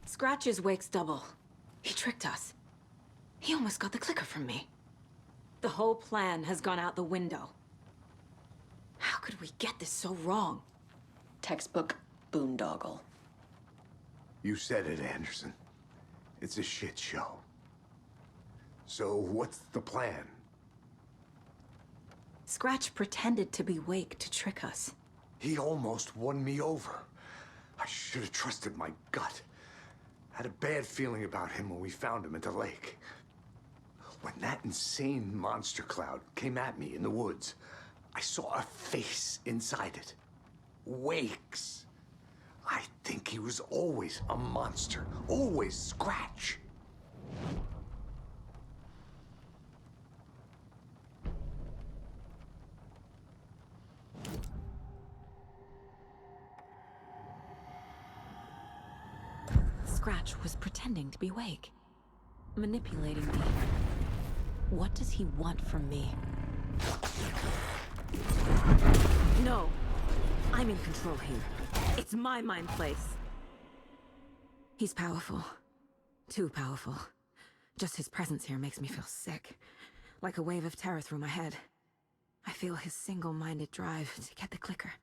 Scratch is Wake's double. He tricked us. He almost got the clicker from me. The whole plan has gone out the window. How could we get this so wrong? Textbook boondoggle. You said it, Anderson. It's a shit show. So what's the plan? Scratch pretended to be Wake to trick us. He almost won me over. I should have trusted my gut. Had a bad feeling about him when we found him at the lake. When that insane monster cloud came at me in the woods, I saw a face inside it. Wake's. I think he was always a monster. Always Scratch. Scratch was pretending to be Wake. Manipulating me. What does he want from me? No. I'm in control here. It's my mind place. He's powerful. Too powerful. Just his presence here makes me feel sick. Like a wave of terror through my head. I feel his single-minded drive to get the clicker.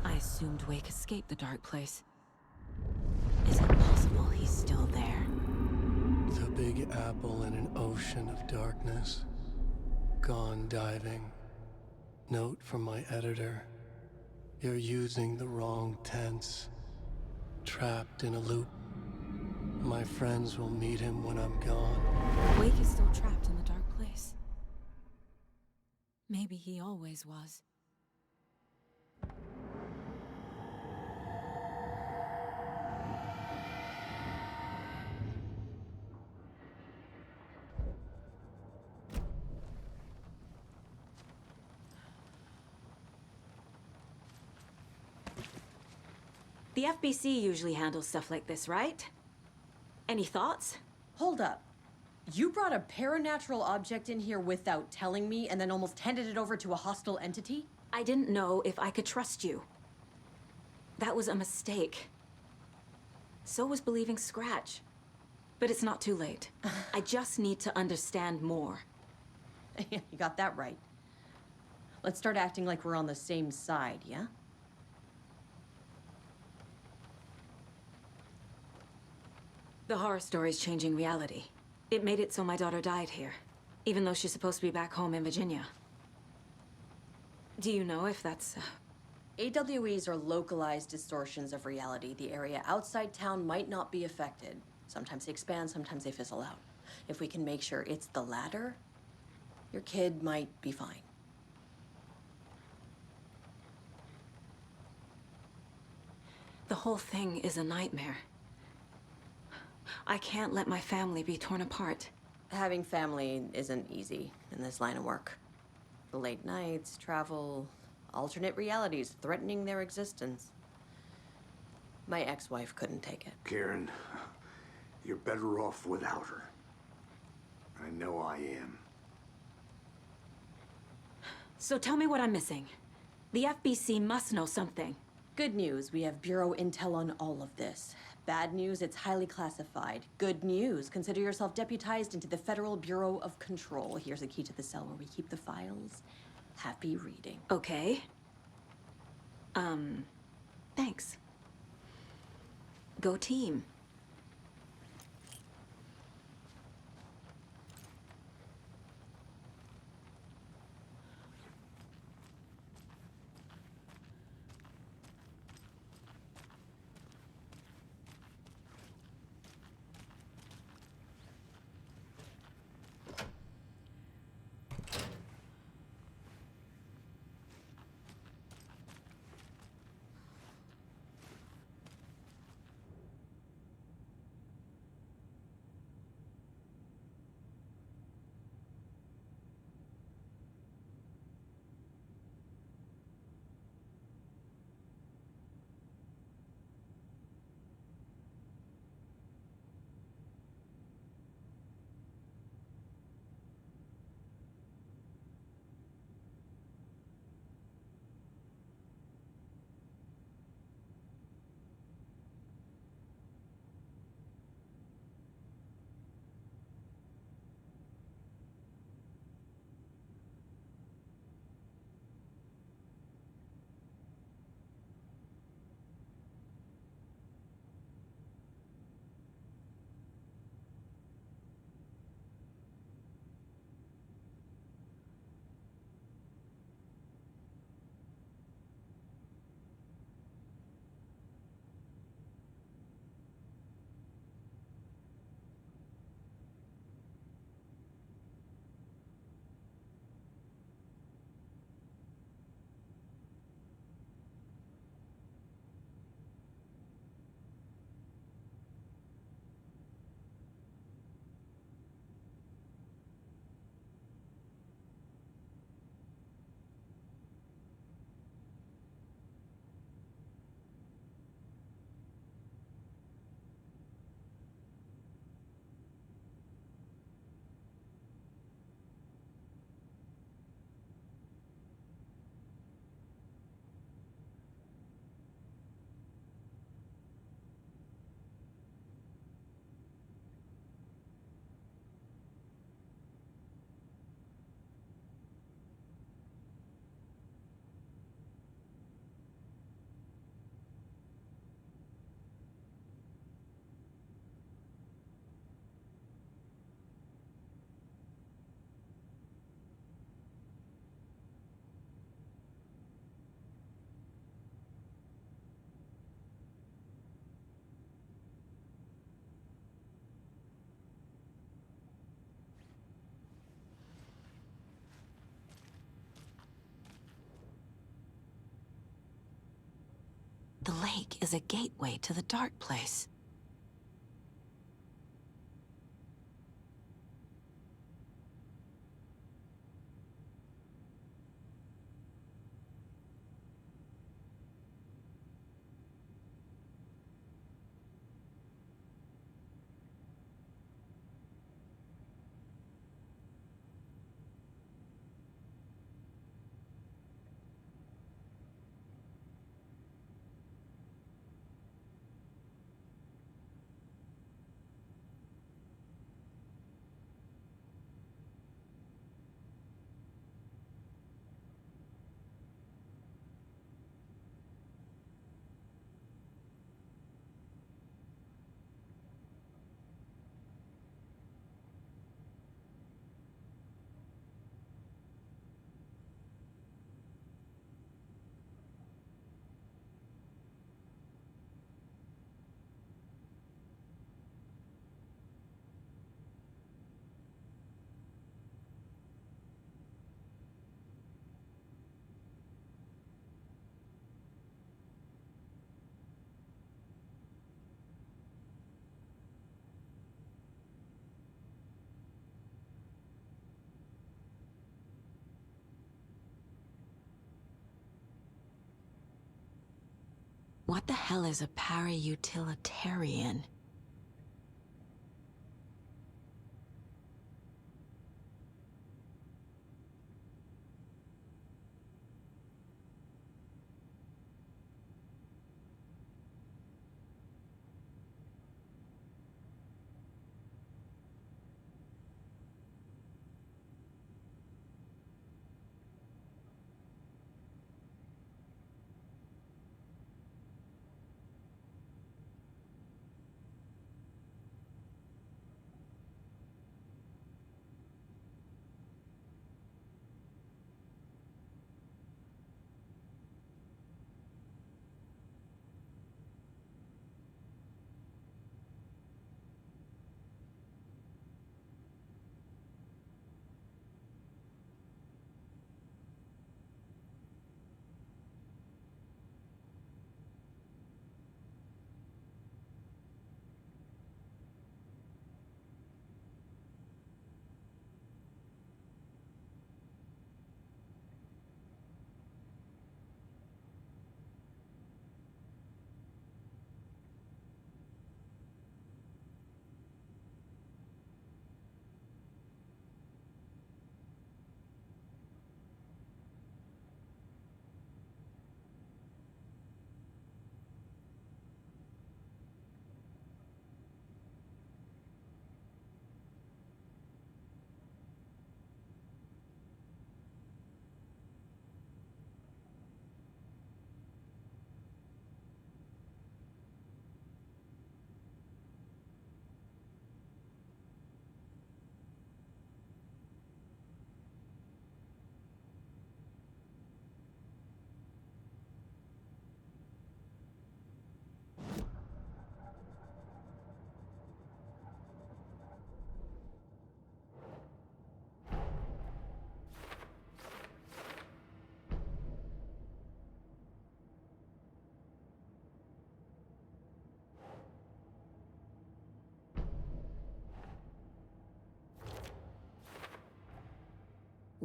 I assumed Wake escaped the dark place. Is it possible he's still there? The Big Apple in an ocean of darkness. Gone diving. Note from my editor. You're using the wrong tense. Trapped in a loop. My friends will meet him when I'm gone. Wake is still trapped in the dark place. Maybe he always was. The FBC usually handles stuff like this, right? Any thoughts? Hold up. You brought a paranatural object in here without telling me and then almost handed it over to a hostile entity? I didn't know if I could trust you. That was a mistake. So was believing Scratch. But it's not too late. I just need to understand more. You got that right. Let's start acting like we're on the same side, yeah? The horror story's changing reality. It made it so my daughter died here, even though she's supposed to be back home in Virginia. Do you know if that's... AWEs are localized distortions of reality. The area outside town might not be affected. Sometimes they expand, sometimes they fizzle out. If we can make sure it's the latter, your kid might be fine. The whole thing is a nightmare. I can't let my family be torn apart. Having family isn't easy in this line of work. The late nights, travel, alternate realities threatening their existence. My ex-wife couldn't take it. Karen, you're better off without her. I know I am. So tell me what I'm missing. The FBC must know something. Good news, we have Bureau intel on all of this. Bad news, it's highly classified. Good news, consider yourself deputized into the Federal Bureau of Control. Here's a key to the cell where we keep the files. Happy reading. Okay. Thanks. Go team. Wake is a gateway to the dark place. What the hell is a para-utilitarian?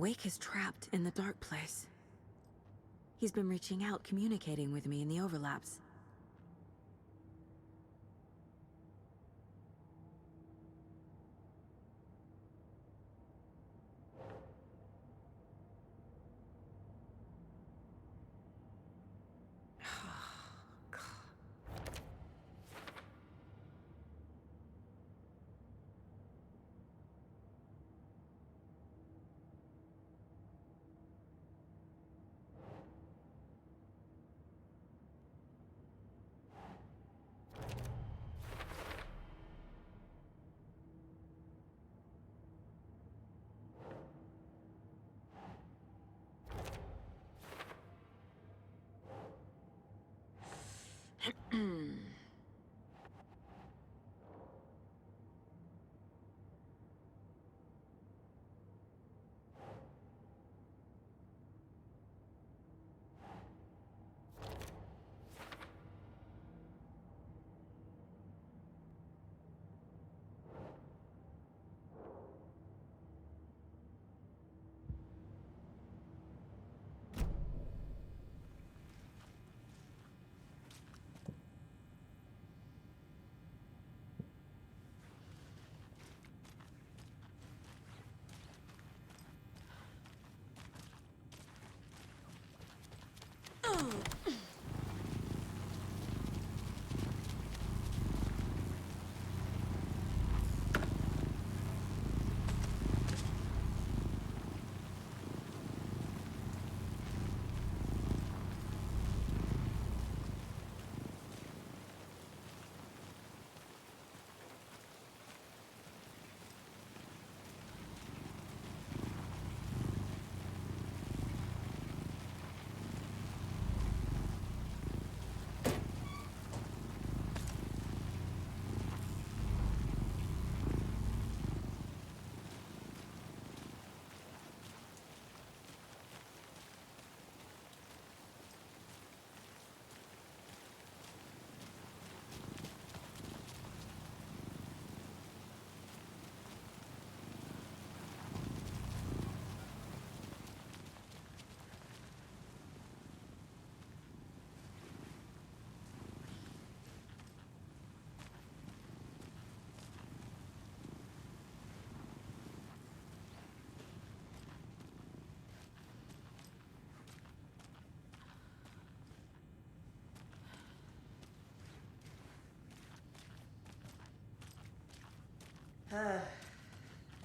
Wake is trapped in the dark place. He's been reaching out, communicating with me in the overlaps.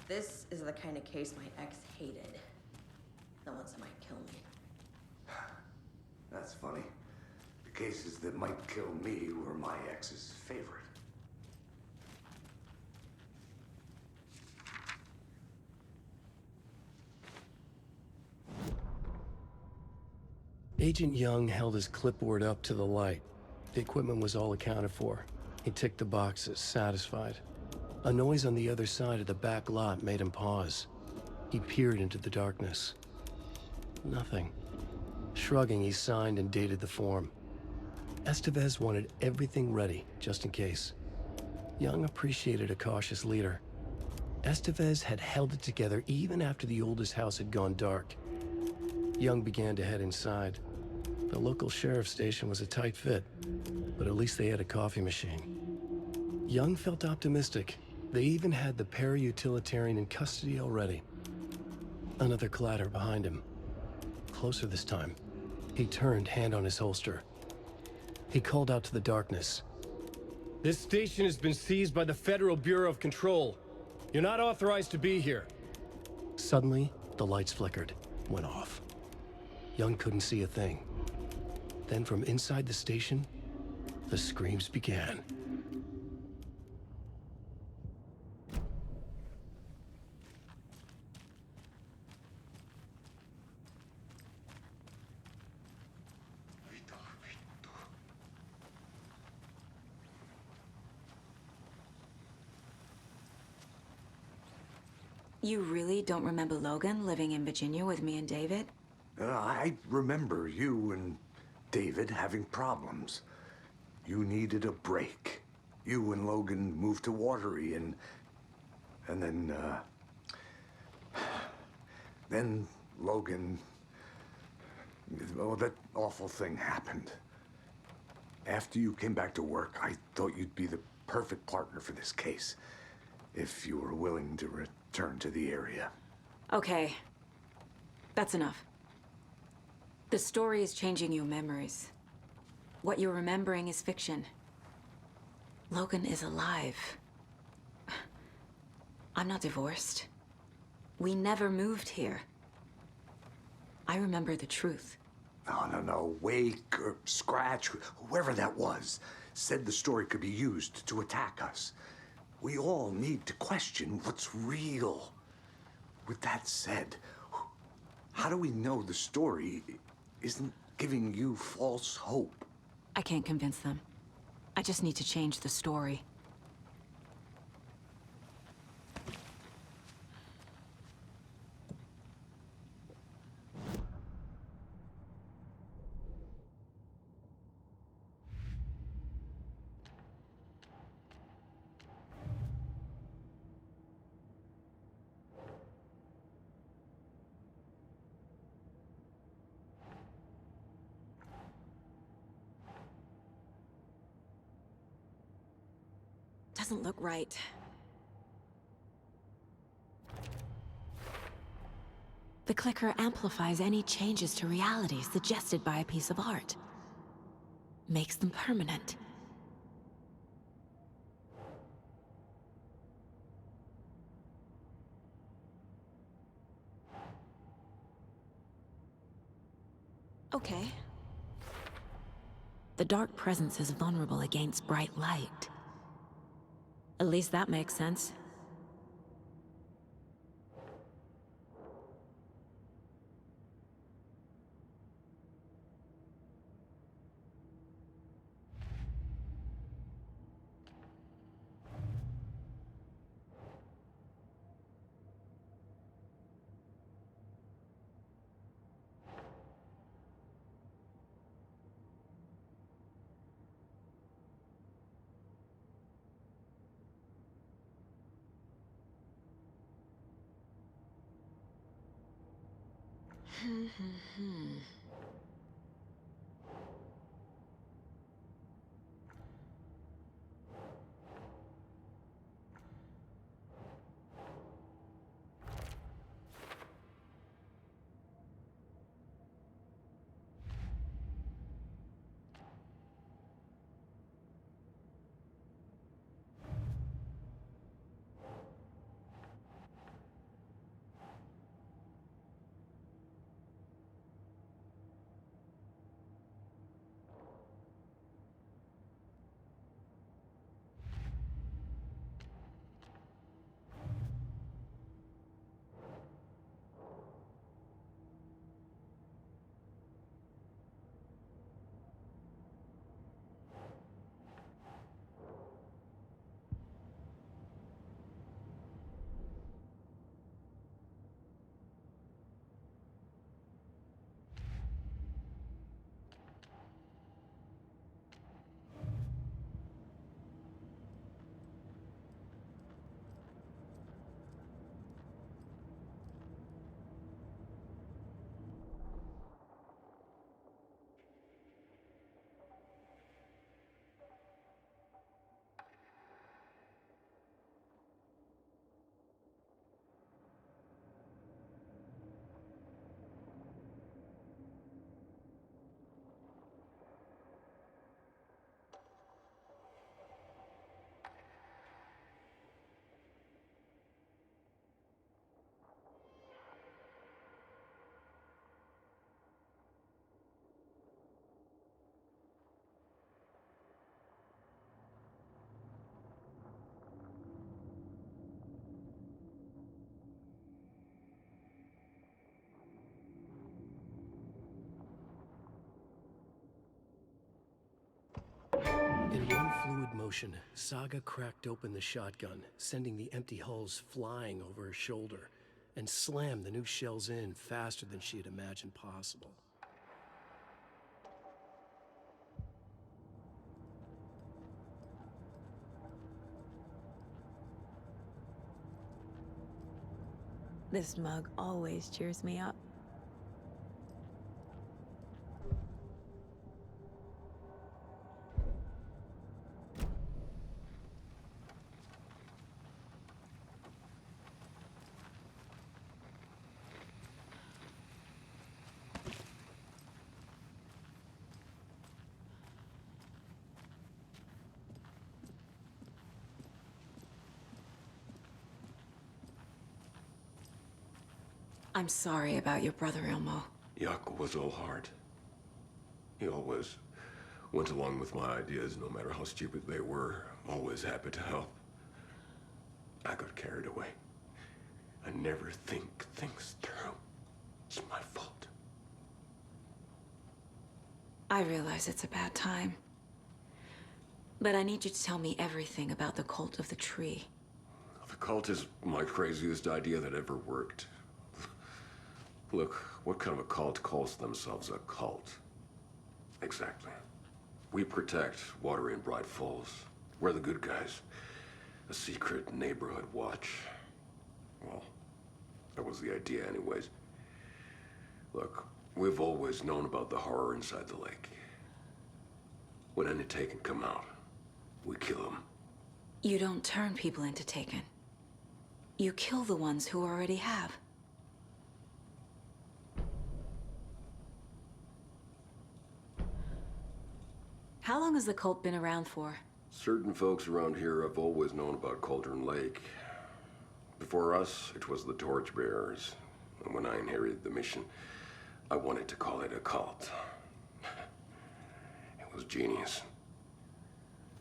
This is the kind of case my ex hated. The ones that might kill me. That's funny. The cases that might kill me were my ex's favorite. Agent Young held his clipboard up to the light. The equipment was all accounted for. He ticked the boxes, satisfied. A noise on the other side of the back lot made him pause. He peered into the darkness. Nothing. Shrugging, he signed and dated the form. Estevez wanted everything ready, just in case. Young appreciated a cautious leader. Estevez had held it together even after the oldest house had gone dark. Young began to head inside. The local sheriff's station was a tight fit, but at least they had a coffee machine. Young felt optimistic. They even had the para-utilitarian in custody already. Another clatter behind him. Closer this time. He turned, hand on his holster. He called out to the darkness. This station has been seized by the Federal Bureau of Control. You're not authorized to be here. Suddenly, the lights flickered, went off. Young couldn't see a thing. Then from inside the station, the screams began. You really don't remember Logan living in Virginia with me and David? I remember you and David having problems. You needed a break. You and Logan moved to Watery and then Logan, well, that awful thing happened. After you came back to work, I thought you'd be the perfect partner for this case, if you were willing to return to the area. Okay. That's enough. The story is changing your memories. What you're remembering is fiction. Logan is alive. I'm not divorced. We never moved here. I remember the truth. No. Wake or Scratch, whoever that was, said the story could be used to attack us. We all need to question what's real. With that said, how do we know the story isn't giving you false hope? I can't convince them. I just need to change the story. Doesn't look right. The clicker amplifies any changes to reality suggested by a piece of art. Makes them permanent. Okay. The dark presence is vulnerable against bright light. At least that makes sense. fluid motion, Saga cracked open the shotgun, sending the empty hulls flying over her shoulder, and slammed the new shells in faster than she had imagined possible. This mug always cheers me up. I'm sorry about your brother, Ilmo. YOKE was all heart. He always went along with my ideas, no matter how stupid they were. Always happy to help. I got carried away. I never think things through. It's my fault. I realize it's a bad time. But I need you to tell me everything about the cult of the tree. The cult is my craziest idea that ever worked. Look, what kind of a cult calls themselves a cult? Exactly. We protect water in Bright Falls. We're the good guys. A secret neighborhood watch. Well, that was the idea anyways. Look, we've always known about the horror inside the lake. When any Taken come out, we kill them. You don't turn people into Taken. You kill the ones who already have. How long has the cult been around for? Certain folks around here have always known about Cauldron Lake. Before us, it was the Torchbearers. And when I inherited the mission, I wanted to call it a cult. It was genius.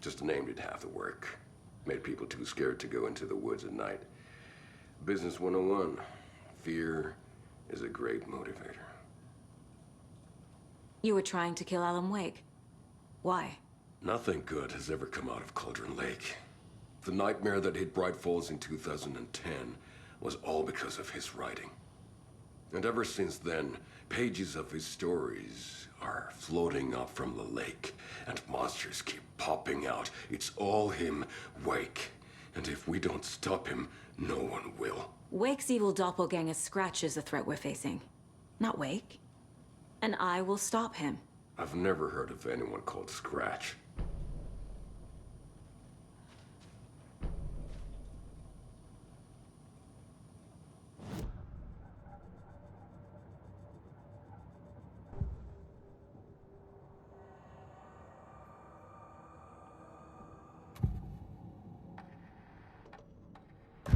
Just a name did half the work. Made people too scared to go into the woods at night. Business 101. Fear is a great motivator. You were trying to kill Alan Wake. Why? Nothing good has ever come out of Cauldron Lake. The nightmare that hit Bright Falls in 2010 was all because of his writing. And ever since then, pages of his stories are floating up from the lake, and monsters keep popping out. It's all him, Wake. And if we don't stop him, no one will. Wake's evil doppelganger Scratch is the threat we're facing, not Wake. And I will stop him. I've never heard of anyone called Scratch.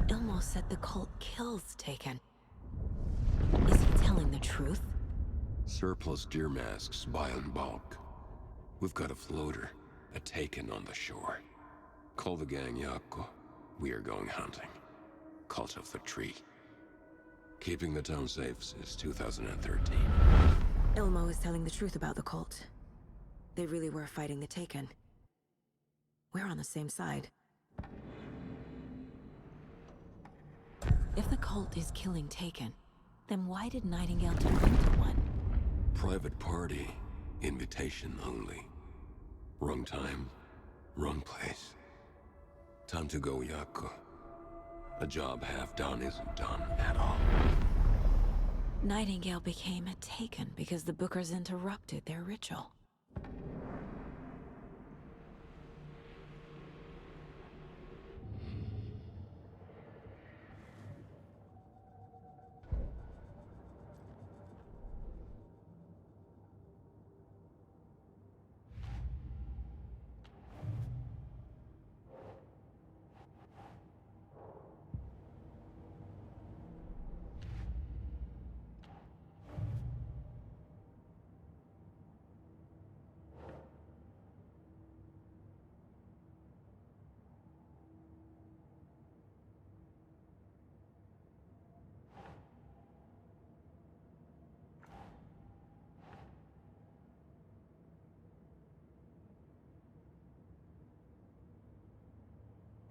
Ilmo said the cult kills Taken. Is he telling the truth? Surplus deer masks buy in bulk. We've got a floater, a Taken on the shore. Call the gang YOKE. We are going hunting. Cult of the Tree. Keeping the town safe since 2013. Ilmo is telling the truth about the cult. They really were fighting the Taken. We're on the same side. If the cult is killing Taken, then why did Nightingale turn into one? Private party. Invitation only. Wrong time, wrong place. Time to go, YOKE. A job half done isn't done at all. Nightingale became a Taken because the Bookers interrupted their ritual.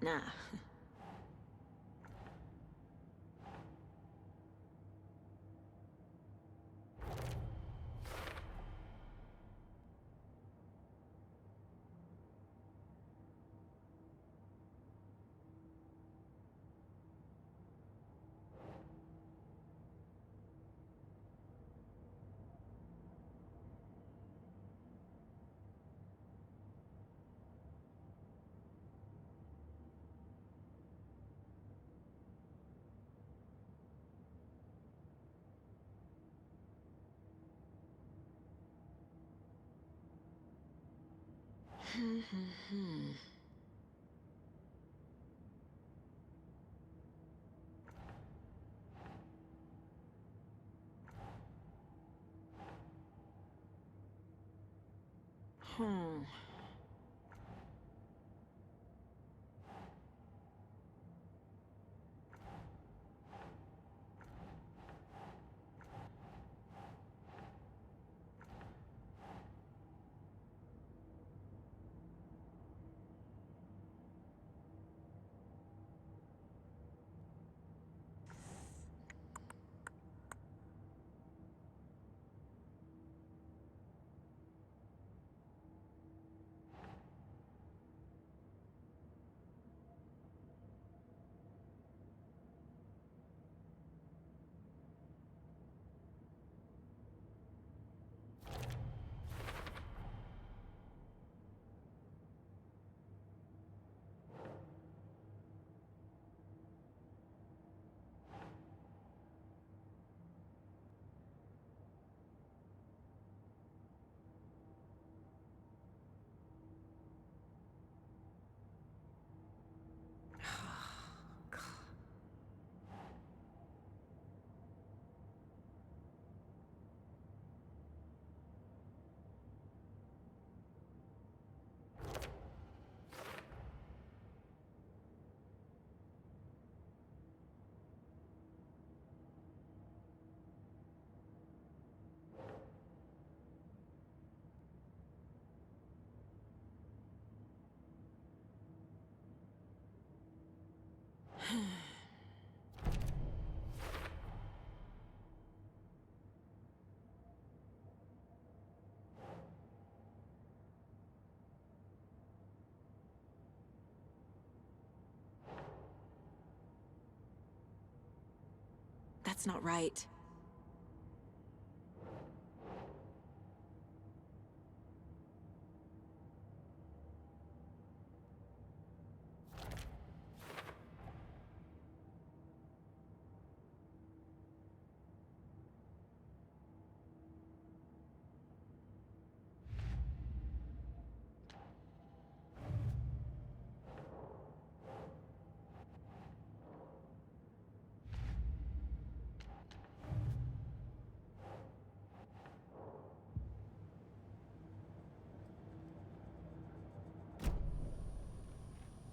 Nah. Hmm. That's not right.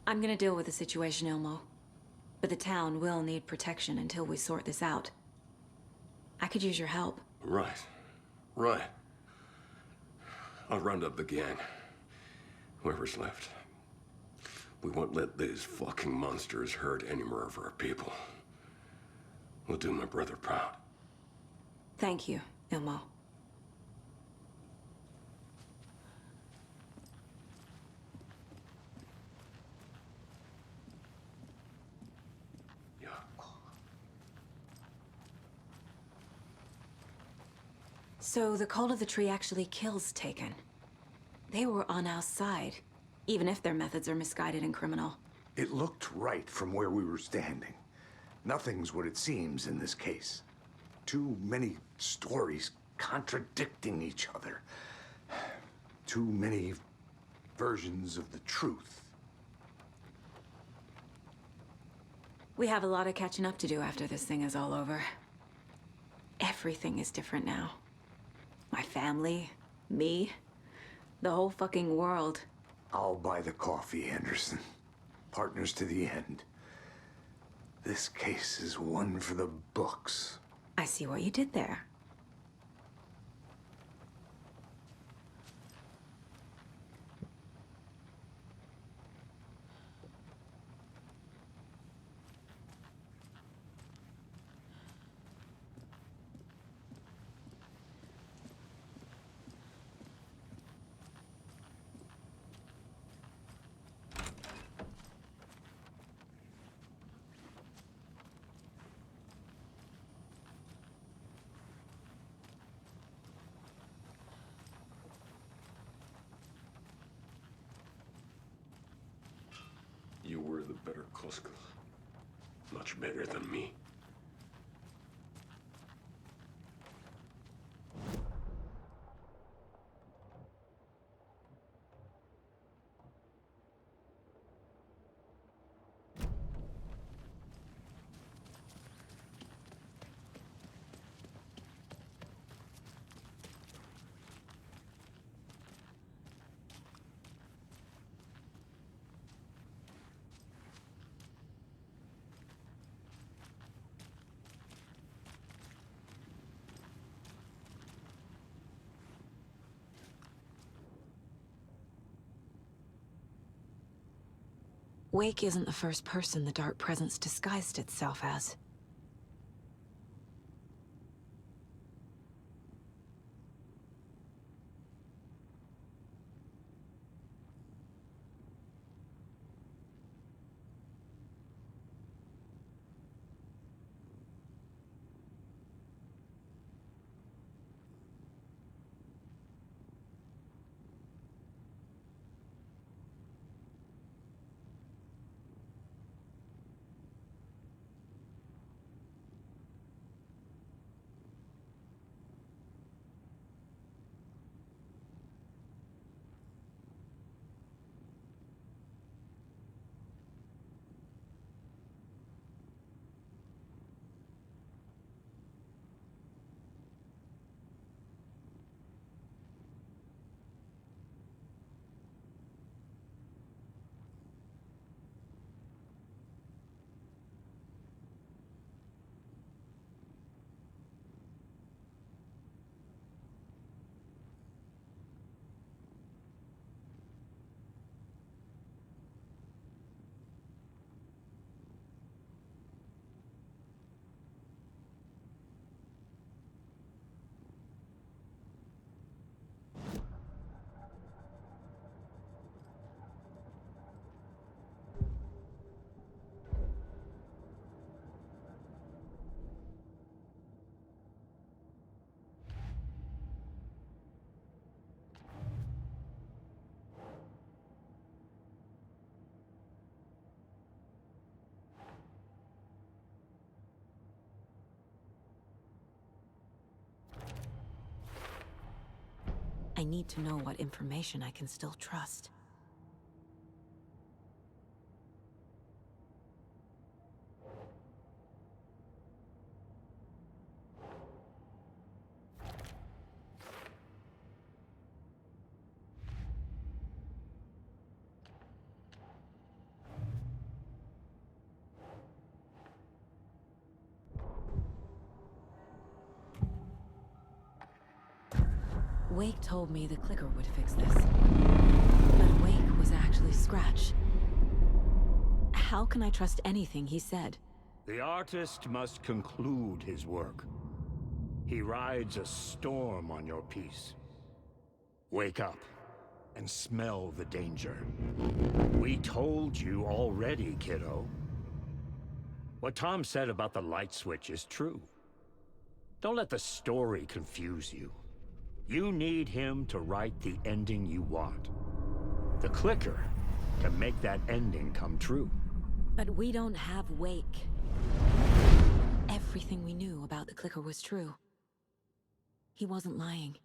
I'm gonna deal with the situation, Ilmo. But the town will need protection until we sort this out. I could use your help. Right. Right. I'll round up the gang. Whoever's left. We won't let these fucking monsters hurt any more of our people. We'll do my brother proud. Thank you, Ilmo. Yeah. So the Cult of the Tree actually kills Taken. They were on our side, even if their methods are misguided and criminal. It looked right from where we were standing. Nothing's what it seems in this case. Too many stories contradicting each other. Too many versions of the truth. We have a lot of catching up to do after this thing is all over. Everything is different now. My family, me, the whole fucking world. I'll buy the coffee, Anderson. Partners to the end. This case is one for the books. I see what you did there. better Koska. Much bigger than me. Wake isn't the first person the dark presence disguised itself as. I need to know what information I can still trust. Wake told me the clicker would fix this. But Wake was actually Scratch. How can I trust anything he said? The artist must conclude his work. He rides a storm on your piece. Wake up and smell the danger. We told you already, kiddo. What Tom said about the light switch is true. Don't let the story confuse you. You need him to write the ending you want. The clicker can make that ending come true. But we don't have Wake. Everything we knew about the clicker was true. He wasn't lying.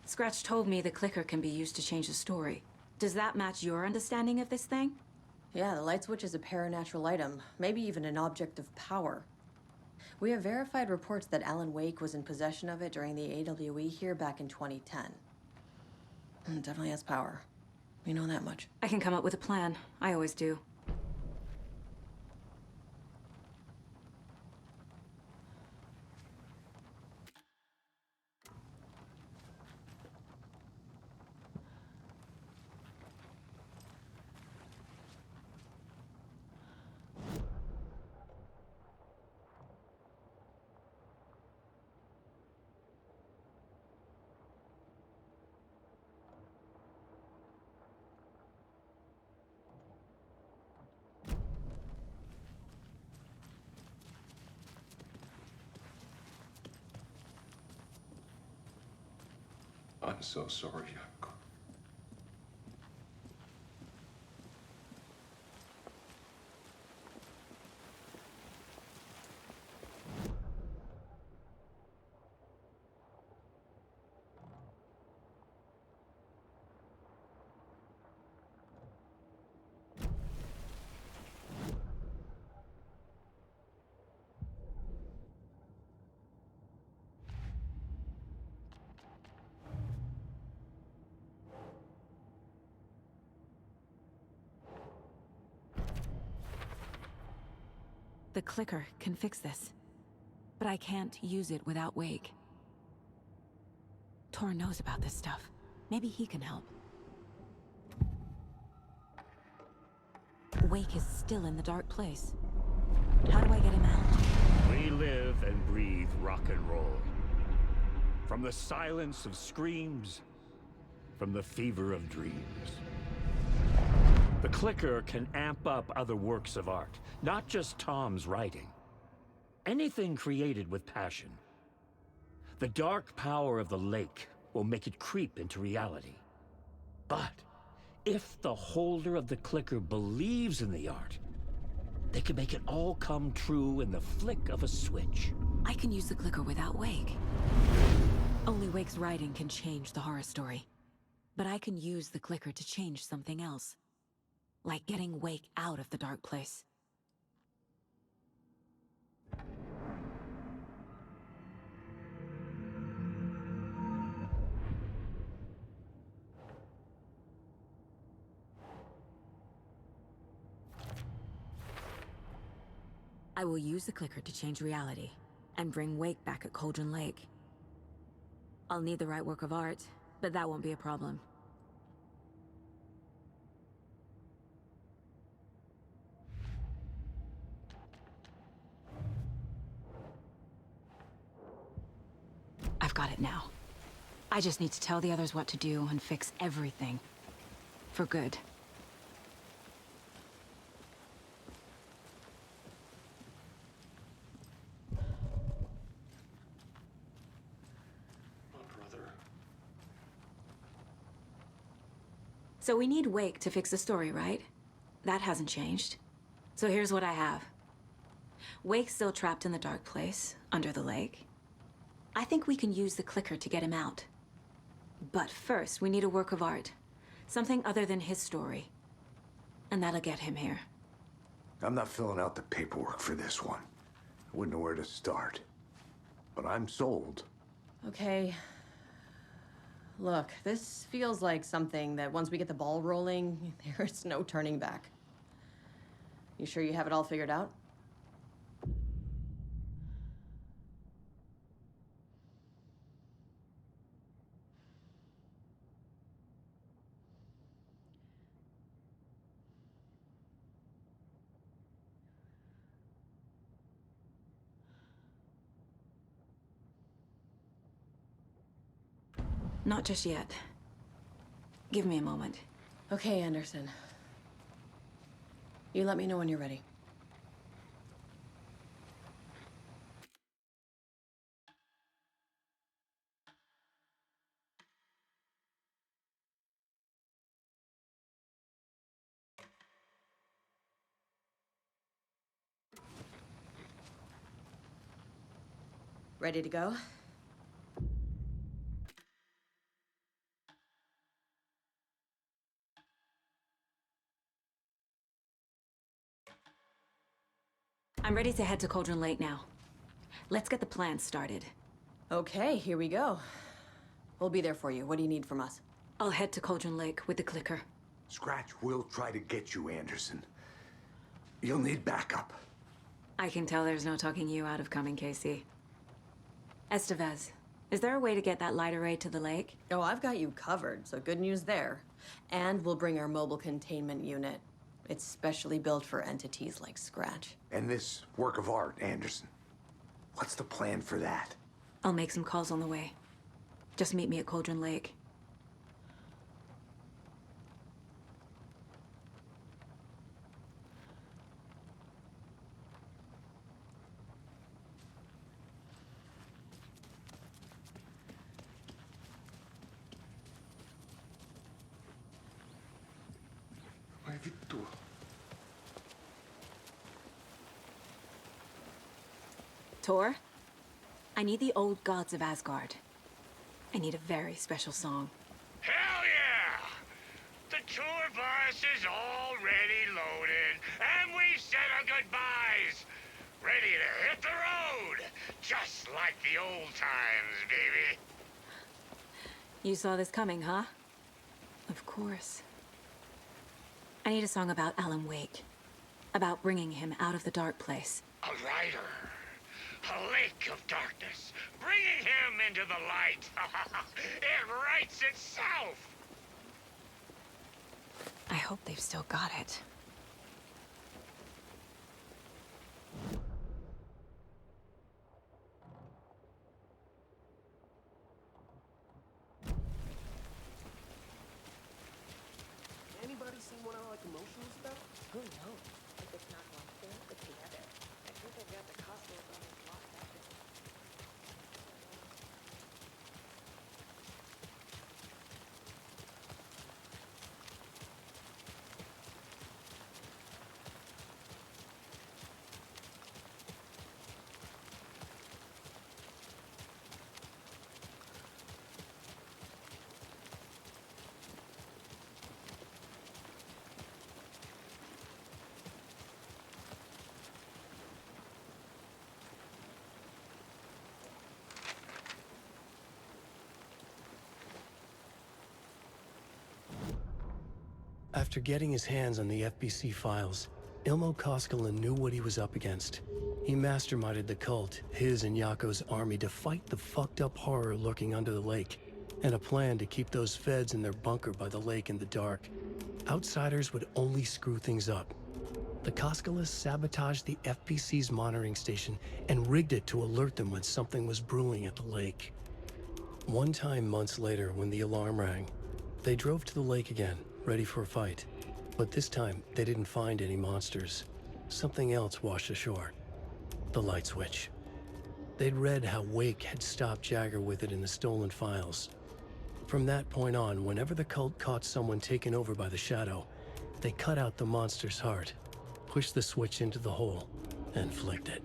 Scratch told me the clicker can be used to change the story. Does that match your understanding of this thing? Yeah, the light switch is a paranatural item, maybe even an object of power. We have verified reports that Alan Wake was in possession of it during the AWE here back in 2010. Definitely has power. We know that much. I can come up with a plan. I always do. I'm so sorry, Yoke. The clicker can fix this, but I can't use it without Wake. Tor knows about this stuff. Maybe he can help. Wake is still in the dark place. How do I get him out? We live and breathe rock and roll. From the silence of screams, from the fever of dreams. The clicker can amp up other works of art, not just Tom's writing. Anything created with passion. The dark power of the lake will make it creep into reality. But if the holder of the clicker believes in the art, they can make it all come true in the flick of a switch. I can use the clicker without Wake. Only Wake's writing can change the horror story. But I can use the clicker to change something else. Like getting Wake out of the dark place. I will use the clicker to change reality, and bring Wake back at Cauldron Lake. I'll need the right work of art, but that won't be a problem. I've got it now. I just need to tell the others what to do and fix everything. For good. So we need Wake to fix the story, right? That hasn't changed. So here's what I have. Wake's still trapped in the dark place, under the lake. I think we can use the clicker to get him out. But first, we need a work of art. Something other than his story. And that'll get him here. I'm not filling out the paperwork for this one. I wouldn't know where to start. But I'm sold. Okay. Look, this feels like something that once we get the ball rolling, there's no turning back. You sure you have it all figured out? Not just yet. Give me a moment. Okay, Anderson. You let me know when you're ready. Ready to go? I'm ready to head to Cauldron Lake now. Let's get the plan started. Okay, here we go. We'll be there for you. What do you need from us? I'll head to Cauldron Lake with the clicker. Scratch will try to get you, Anderson. You'll need backup. I can tell there's no talking you out of coming, Casey. Estevez, is there a way to get that light array to the lake? Oh, I've got you covered, so good news there. And we'll bring our mobile containment unit. It's specially built for entities like Scratch. And this work of art, Anderson. What's the plan for that? I'll make some calls on the way. Just meet me at Cauldron Lake. vittu. Tor, I need the old gods of Asgard. I need a very special song. Hell yeah! The tour bus is already loaded, and we said our goodbyes. Ready to hit the road, just like the old times, baby. You saw this coming, huh? Of course. I need a song about Alan Wake. About bringing him out of the dark place. A rider. A lake of darkness. Bringing him into the light. It writes itself. I hope they've still got it. Anybody seen one I like emotional stuff? Who knows? If it's not one thing, it's the other. I think they've got the costumes on this locked up. After getting his hands on the FBC files, Ilmo Koskinen knew what he was up against. He masterminded the cult, his and Yako's army, to fight the fucked up horror lurking under the lake, and a plan to keep those feds in their bunker by the lake in the dark. Outsiders would only screw things up. The Koskinen sabotaged the FBC's monitoring station and rigged it to alert them when something was brewing at the lake. One time months later, when the alarm rang, they drove to the lake again, ready for a fight. But this time, they didn't find any monsters. Something else washed ashore. The light switch. They'd read how Wake had stopped Jagger with it in the stolen files. From that point on, whenever the cult caught someone taken over by the Shadow, they cut out the monster's heart, pushed the switch into the hole, and flicked it.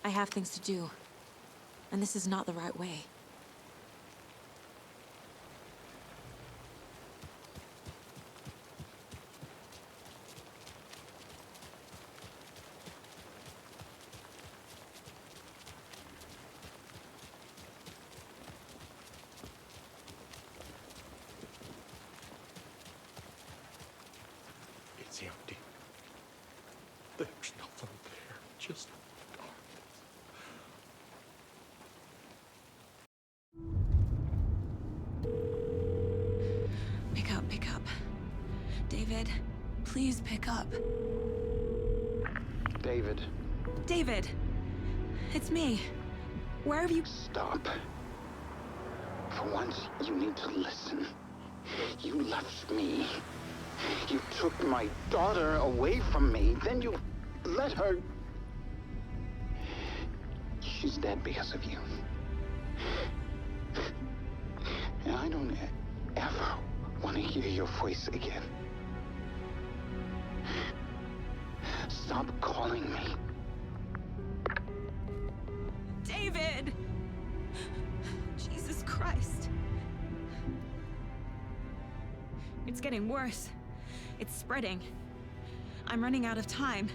I have things to do, and this is not the right way. It's empty. There's nothing there. Just Pick up. David, please pick up. David. David! It's me. Where have you... Stop. For once, you need to listen. You left me. You took my daughter away from me. Then you let her... She's dead because of you. And I don't ever want to hear your voice again. Stop calling me. It's getting worse. It's spreading. I'm running out of time.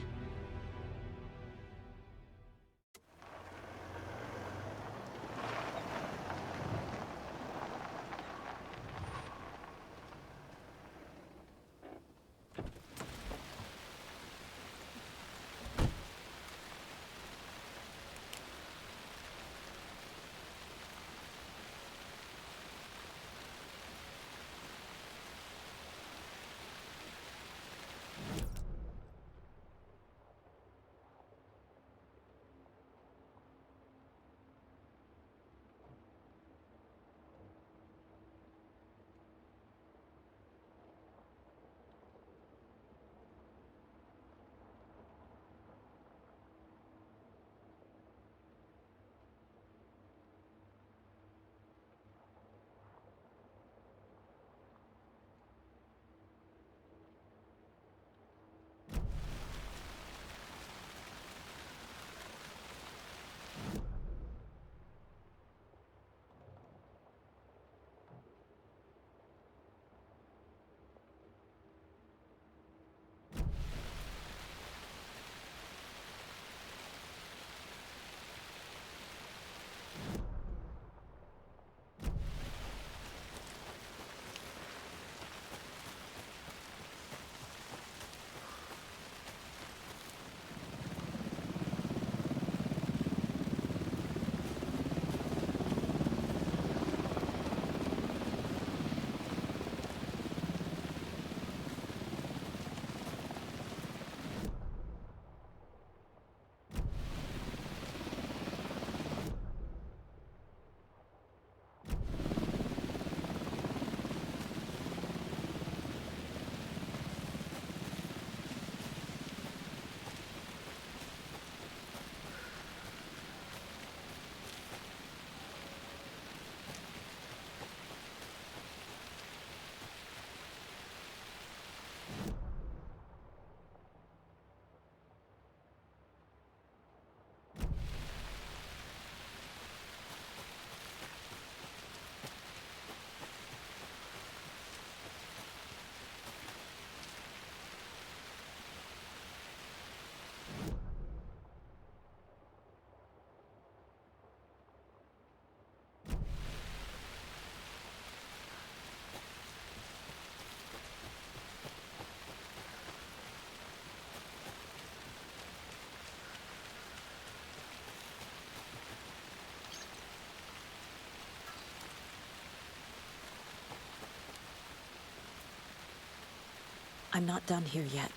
I'm not done here yet.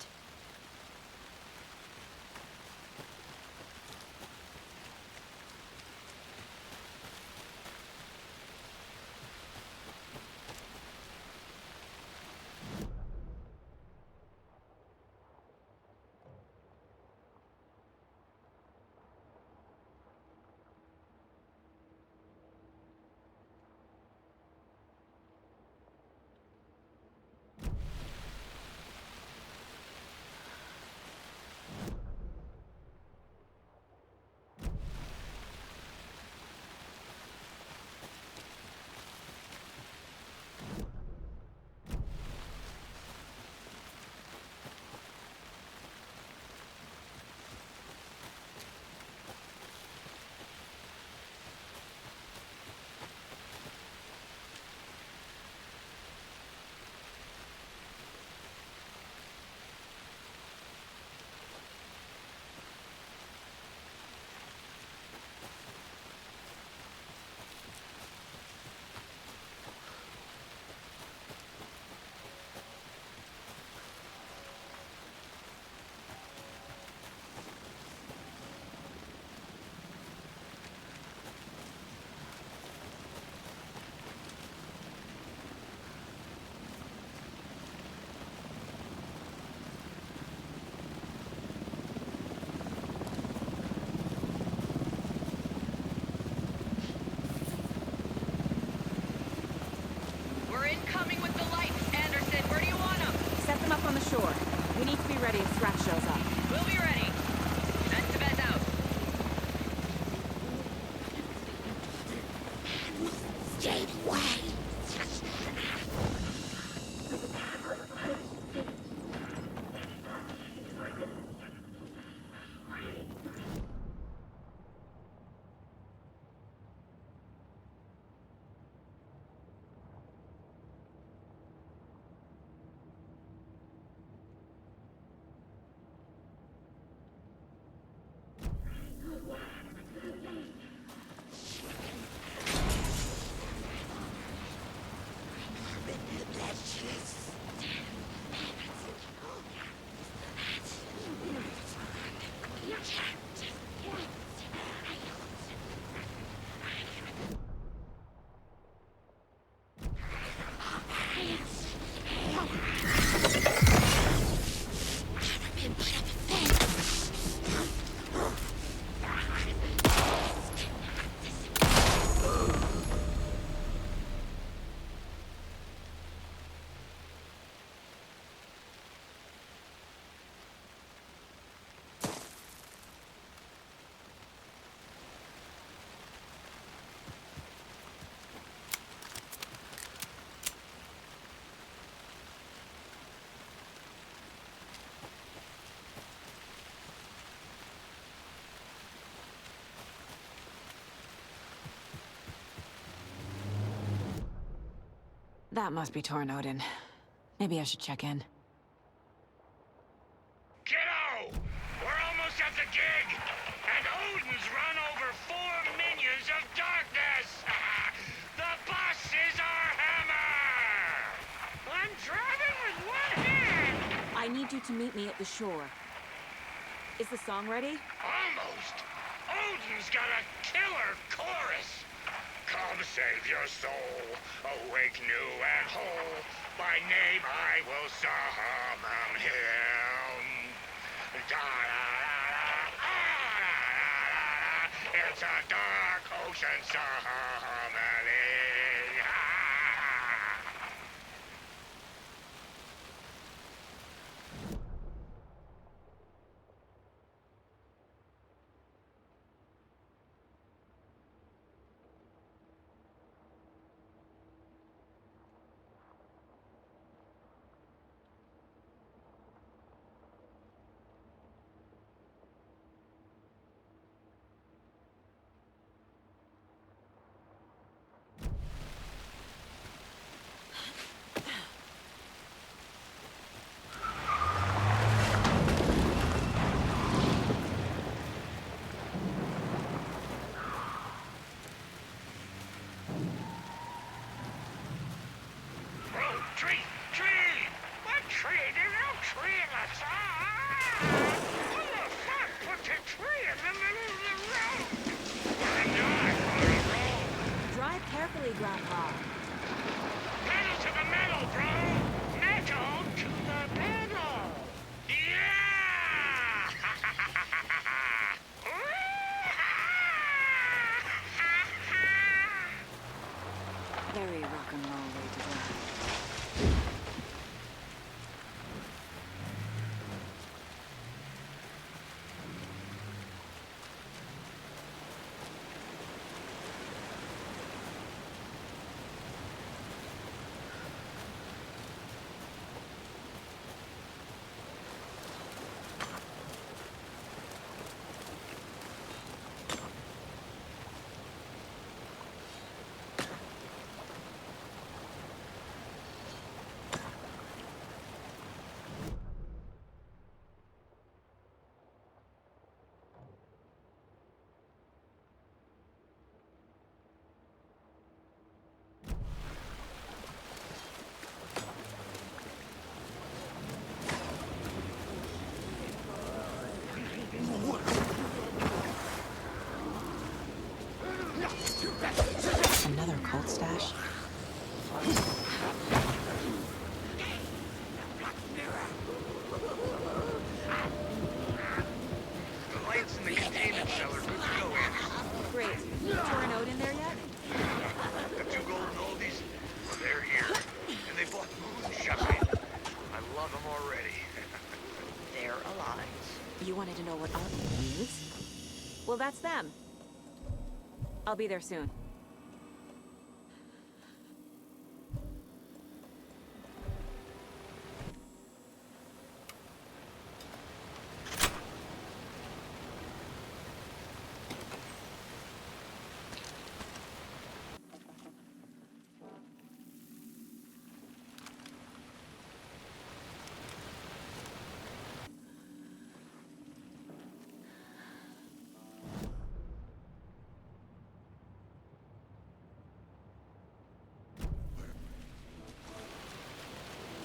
Shore. We need to be ready if Thrax shows up. We'll be ready. That's the best out. Stay away. That must be torn Odin. Maybe I should check in. Kiddo! We're almost at the gig! And Odin's run over 4 minions of darkness! The bus is our hammer! I'm driving with one hand! I need you to meet me at the shore. Is the song ready? Almost! Odin's got a killer chorus! Come save your soul, awake new and whole. By name I will summon him. Da-da-da-da-da-da-da. It's a dark ocean summoning. Grandpa. Pedal to the metal, bro! Metal to the pedal! Yeah! Very rock and roll way to drive. Another cult stash? The lights in the containment cellar. Good to go, Andy. Great. Tore a note in there yet? The 2 golden oldies, they're here. And they bought moonshine. I love them already. They're alive. You wanted to know what art we use? Well, that's them. I'll be there soon.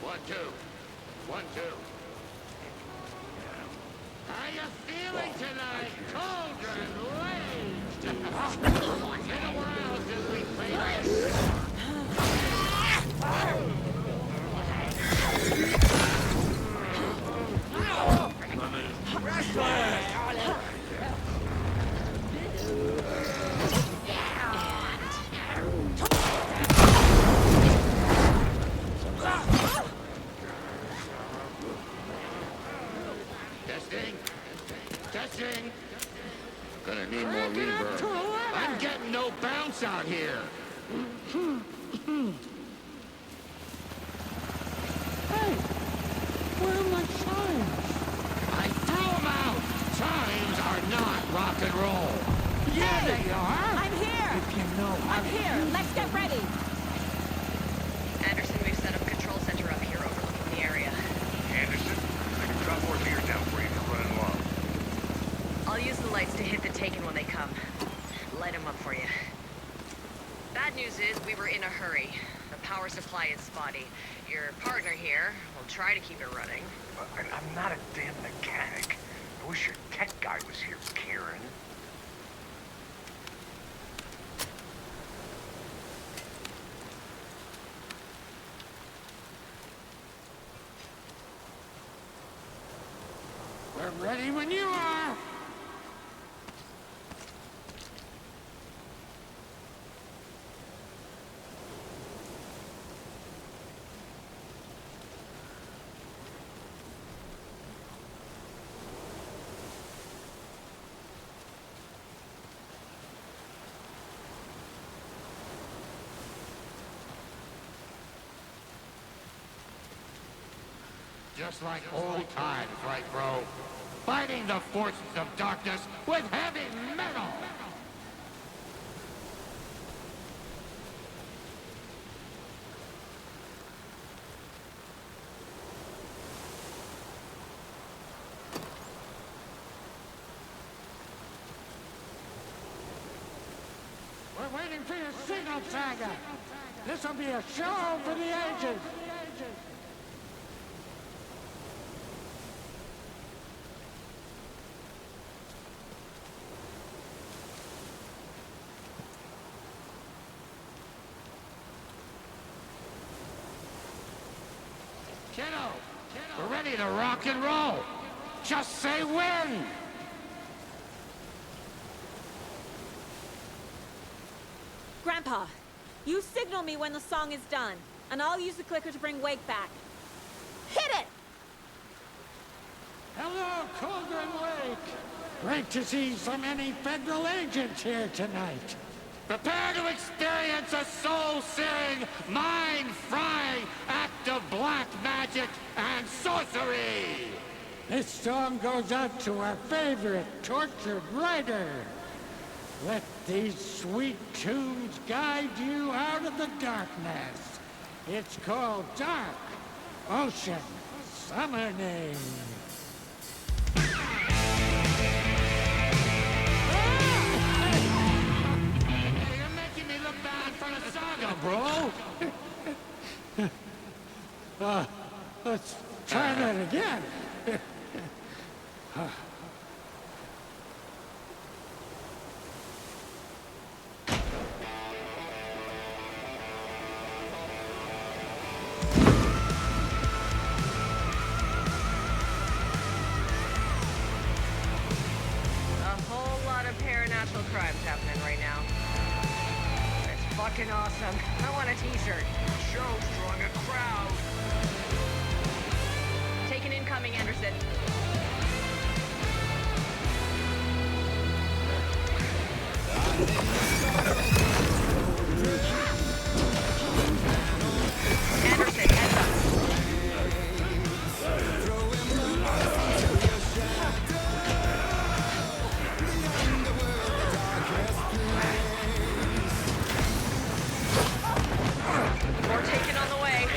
One, two. 1, 2. How you feeling tonight, Cauldron Rage? Been a while since we played Testing. Gonna need more reverb. I'm getting no bounce out here. Hey, where are my chimes? I threw them out. Chimes are not rock and roll. Yeah, they are. I'm here! If you know. I'm here! Let's get ready! Anderson. satellites to hit the Taken when they come. Light them up for you. Bad news is we were in a hurry. The power supply is spotty. Your partner here will try to keep it running. I'm not a damn mechanic. I wish your tech guy was here, Kieran. We're ready when you are. Just like old times, right, bro? Fighting the forces of darkness with heavy metal! We're waiting for your signal, Saga! This'll be a show for the ages! Kiddo, we're ready to rock and roll. Just say when. Grandpa, you signal me when the song is done, and I'll use the clicker to bring Wake back. Hit it! Hello, Cauldron Lake. Great to see so many federal agents here tonight. Prepare to experience a soul-searing, mind-frying act of black magic and sorcery! This song goes out to our favorite tortured writer. Let these sweet tunes guide you out of the darkness. It's called Dark Ocean Summoning. Bro. Let's try that again. A whole lot of paranatural crimes happening right now. It's fucking awesome. I want a t-shirt. Show's drawing a crowd. Taken incoming, Anderson. Anderson, heads up. More Taken on the way.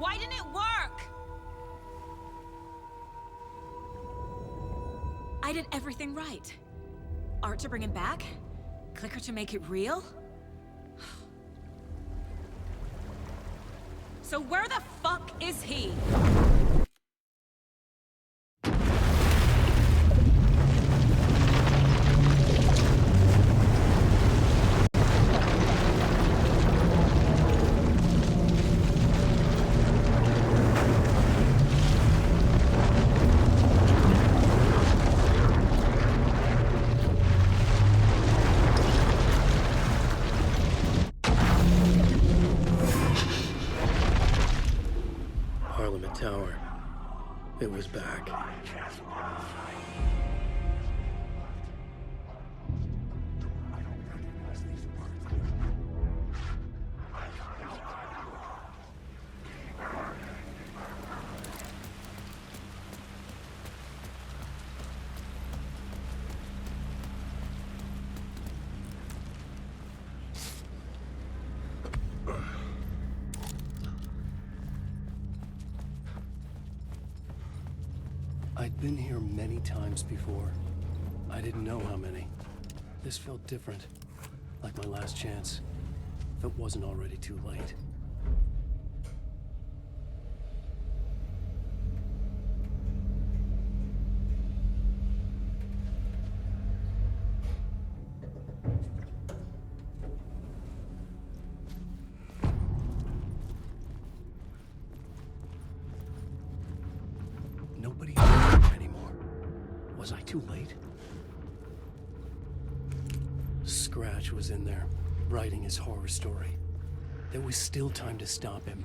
Why didn't it work? I did everything right. Art to bring him back? Clicker to make it real? So where the fuck is he? Tower. It was back. I'd been here many times before. I didn't know how many. This felt different, like my last chance, if it wasn't already too late. Nobody anymore. Was I too late? Scratch was in there, writing his horror story. There was still time to stop him.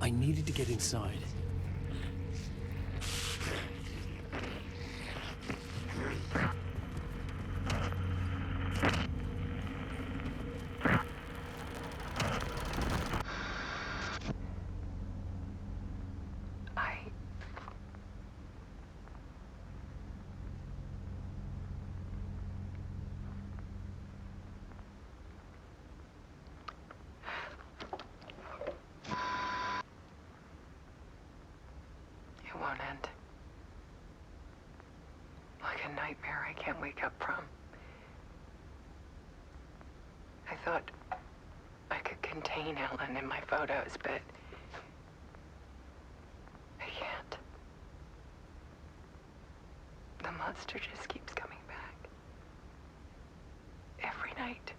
I needed to get inside. It won't end. Like a nightmare I can't wake up from. I thought I could contain Ellen in my photos, but I can't. The monster just keeps coming back. Every night.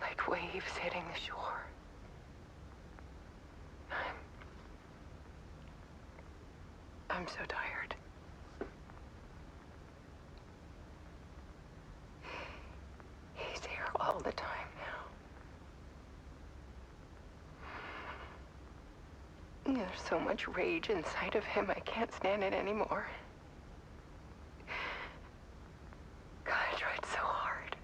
Like waves hitting the shore. I'm so tired. He's here all the time now. There's so much rage inside of him, I can't stand it anymore. God, I tried so hard.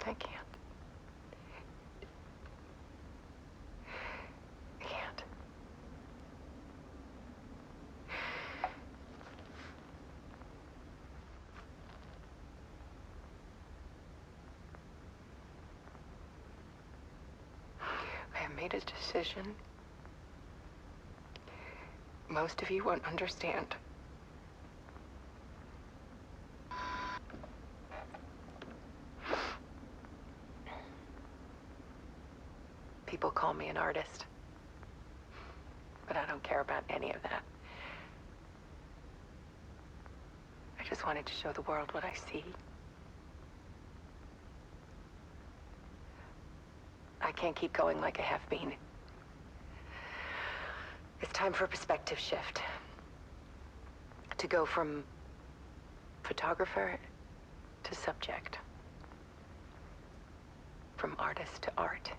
I can't. I made a decision. Most of you won't understand. People call me an artist, but I don't care about any of that. I just wanted to show the world what I see. I can't keep going like I have been. It's time for a perspective shift. To go from photographer to subject. From artist to art.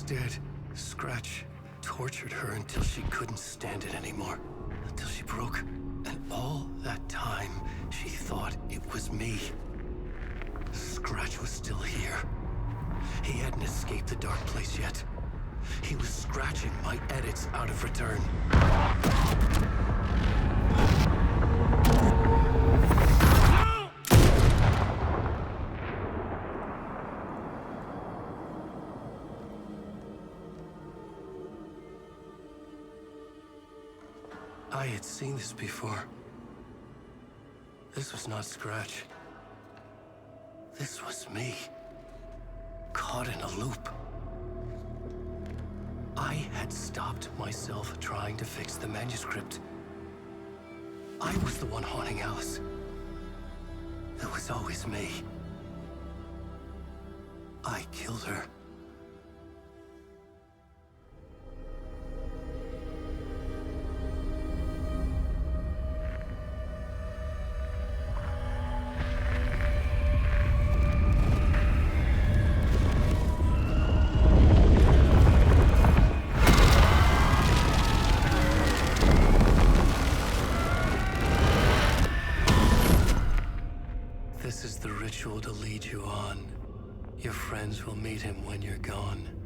did. Scratch tortured her until she couldn't stand it anymore. Until she broke. And all that time, she thought it was me. Scratch was still here. He hadn't escaped the dark place yet. He was scratching my edits out of return. I had seen this before. This was not Scratch. This was me. Caught in a loop. I had stopped myself trying to fix the manuscript. I was the one haunting Alice. It was always me. I killed her. This is the ritual to lead you on. Your friends will meet him when you're gone.